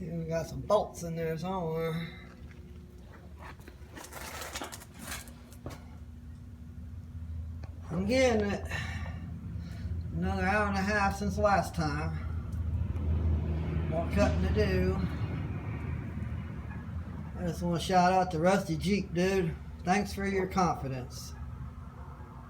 Even got some bolts in there somewhere. I'm getting it. Another hour and a half since last time. More cutting to do. I just want to shout out to Rusty Jeep, dude. Thanks for your confidence.